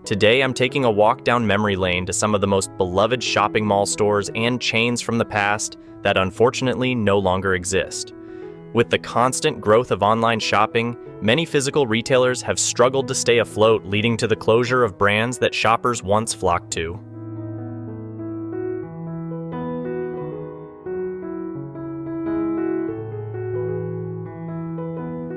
Today, I'm taking a walk down memory lane to some of the most beloved shopping mall stores and chains from the past that unfortunately no longer exist. With the constant growth of online shopping, many physical retailers have struggled to stay afloat, leading to the closure of brands that shoppers once flocked to.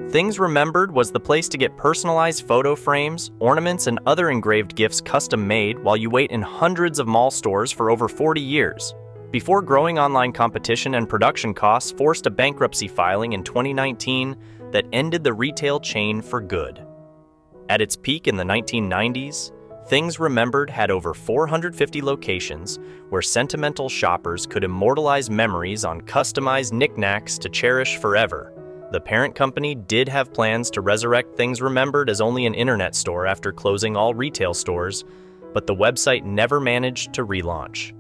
Things Remembered was the place to get personalized photo frames, ornaments, and other engraved gifts custom-made while you wait in hundreds of mall stores for over 40 years. Before growing online competition and production costs forced a bankruptcy filing in 2019 that ended the retail chain for good. At its peak in the 1990s, Things Remembered had over 450 locations where sentimental shoppers could immortalize memories on customized knickknacks to cherish forever. The parent company did have plans to resurrect Things Remembered as only an internet store after closing all retail stores, but the website never managed to relaunch.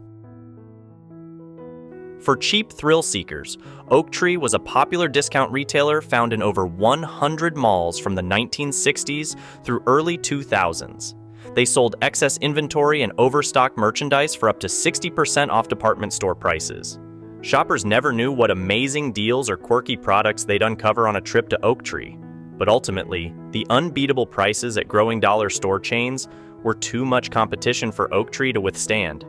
For cheap thrill seekers, Oaktree was a popular discount retailer found in over 100 malls from the 1960s through early 2000s. They sold excess inventory and overstock merchandise for up to 60% off department store prices. Shoppers never knew what amazing deals or quirky products they'd uncover on a trip to Oaktree, but ultimately, the unbeatable prices at growing dollar store chains were too much competition for Oaktree to withstand.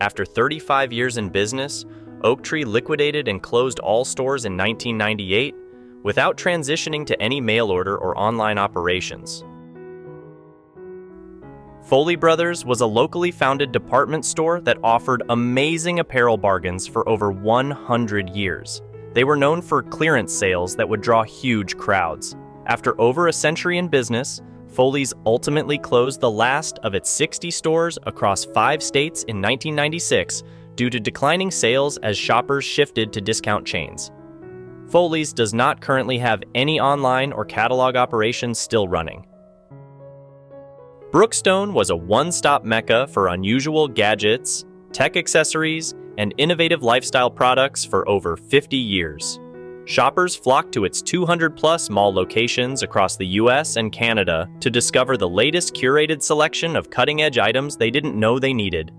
After 35 years in business, Oaktree liquidated and closed all stores in 1998 without transitioning to any mail order or online operations. Foley Brothers was a locally founded department store that offered amazing apparel bargains for over 100 years. They were known for clearance sales that would draw huge crowds. After over a century in business, Foley's ultimately closed the last of its 60 stores across 5 states in 1996 due to declining sales as shoppers shifted to discount chains. Foley's does not currently have any online or catalog operations still running. Brookstone was a one-stop mecca for unusual gadgets, tech accessories, and innovative lifestyle products for over 50 years. Shoppers flocked to its 200-plus mall locations across the US and Canada to discover the latest curated selection of cutting-edge items they didn't know they needed.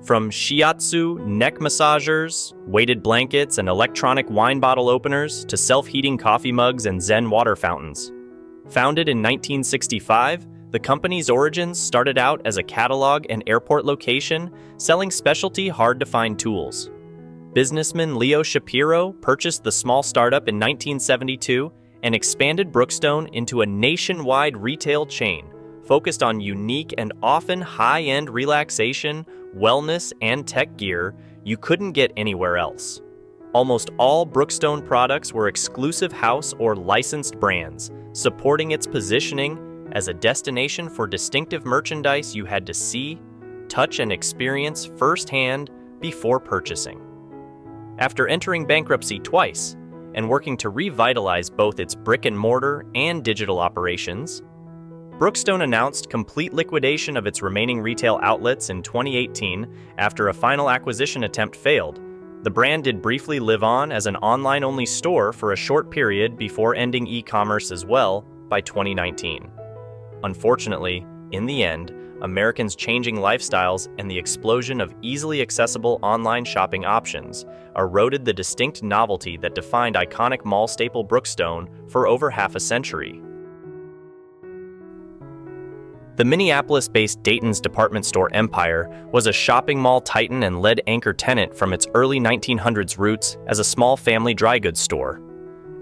From shiatsu neck massagers, weighted blankets, and electronic wine bottle openers to self-heating coffee mugs and Zen water fountains. Founded in 1965, the company's origins started out as a catalog and airport location selling specialty hard-to-find tools. Businessman Leo Shapiro purchased the small startup in 1972 and expanded Brookstone into a nationwide retail chain focused on unique and often high-end relaxation, wellness, and tech gear you couldn't get anywhere else. Almost all Brookstone products were exclusive house or licensed brands, supporting its positioning as a destination for distinctive merchandise you had to see, touch, and experience firsthand before purchasing. After entering bankruptcy twice and working to revitalize both its brick-and-mortar and digital operations, Brookstone announced complete liquidation of its remaining retail outlets in 2018 after a final acquisition attempt failed. The brand did briefly live on as an online-only store for a short period before ending e-commerce as well by 2019. Unfortunately, in the end, Americans' changing lifestyles and the explosion of easily accessible online shopping options eroded the distinct novelty that defined iconic mall staple Brookstone for over half a century. The Minneapolis-based Dayton's department store empire was a shopping mall titan and led anchor tenant from its early 1900s roots as a small family dry goods store.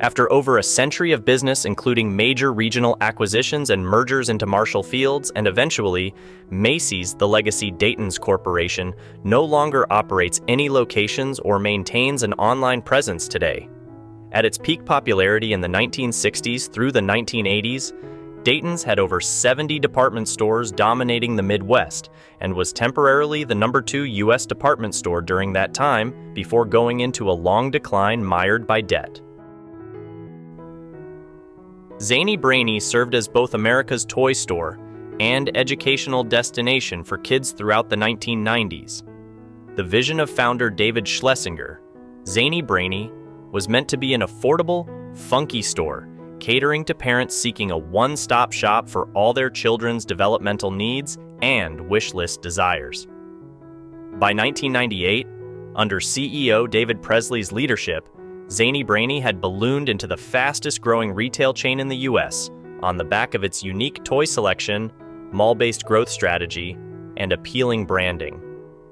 After over a century of business, including major regional acquisitions and mergers into Marshall Field's and eventually Macy's, the legacy Daytons Corporation no longer operates any locations or maintains an online presence today. At its peak popularity in the 1960s through the 1980s, Dayton's had over 70 department stores dominating the Midwest and was temporarily the #2 U.S. department store during that time before going into a long decline mired by debt. Zany Brainy served as both America's toy store and educational destination for kids throughout the 1990s. The vision of founder David Schlesinger, Zany Brainy was meant to be an affordable, funky store catering to parents seeking a one-stop shop for all their children's developmental needs and wish list desires. By 1998, under CEO David Presley's leadership, Zany Brainy had ballooned into the fastest-growing retail chain in the U.S. on the back of its unique toy selection, mall-based growth strategy, and appealing branding.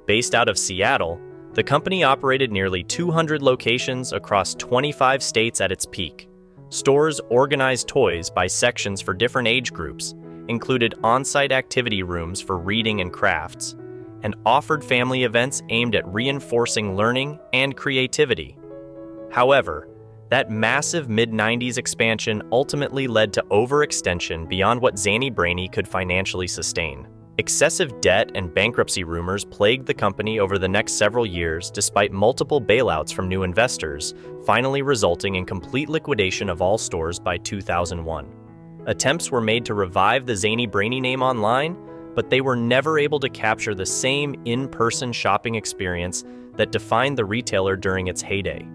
Based out of Seattle, the company operated nearly 200 locations across 25 states at its peak. Stores organized toys by sections for different age groups, included on-site activity rooms for reading and crafts, and offered family events aimed at reinforcing learning and creativity. However, that massive mid-90s expansion ultimately led to overextension beyond what Zany Brainy could financially sustain. Excessive debt and bankruptcy rumors plagued the company over the next several years despite multiple bailouts from new investors, finally resulting in complete liquidation of all stores by 2001. Attempts were made to revive the Zany Brainy name online, but they were never able to capture the same in-person shopping experience that defined the retailer during its heyday.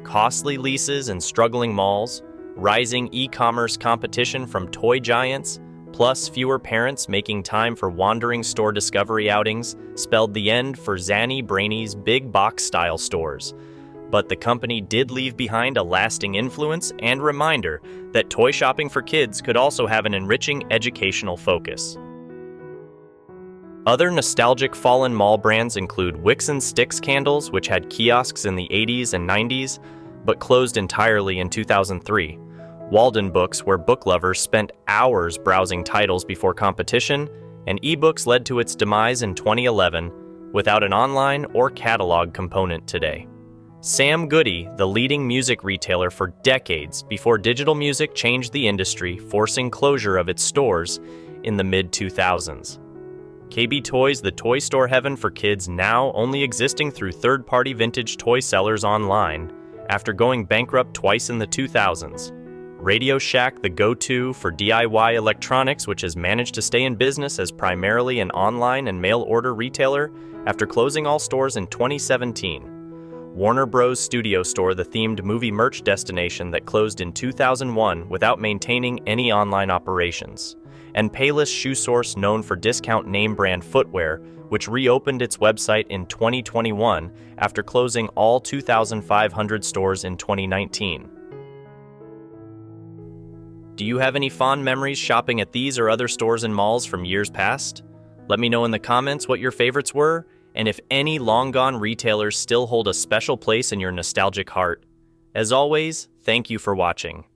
Costly leases and struggling malls, rising e-commerce competition from toy giants, plus fewer parents making time for wandering store discovery outings spelled the end for Zany Brainy's big box-style stores. But the company did leave behind a lasting influence and reminder that toy shopping for kids could also have an enriching educational focus. Other nostalgic fallen mall brands include Wicks and Sticks candles, which had kiosks in the 80s and 90s, but closed entirely in 2003. Walden Books, where book lovers spent hours browsing titles before competition, and ebooks led to its demise in 2011, without an online or catalog component today. Sam Goody, the leading music retailer for decades before digital music changed the industry, forcing closure of its stores in the mid-2000s. KB Toys, the toy store heaven for kids, now only existing through third-party vintage toy sellers online after going bankrupt twice in the 2000s. Radio Shack, the go-to for DIY electronics, which has managed to stay in business as primarily an online and mail-order retailer after closing all stores in 2017. Warner Bros. Studio Store, the themed movie merch destination that closed in 2001 without maintaining any online operations. And Payless Shoe Source, known for discount name brand footwear, which reopened its website in 2021 after closing all 2,500 stores in 2019. Do you have any fond memories shopping at these or other stores and malls from years past? Let me know in the comments what your favorites were, and if any long-gone retailers still hold a special place in your nostalgic heart. As always, thank you for watching.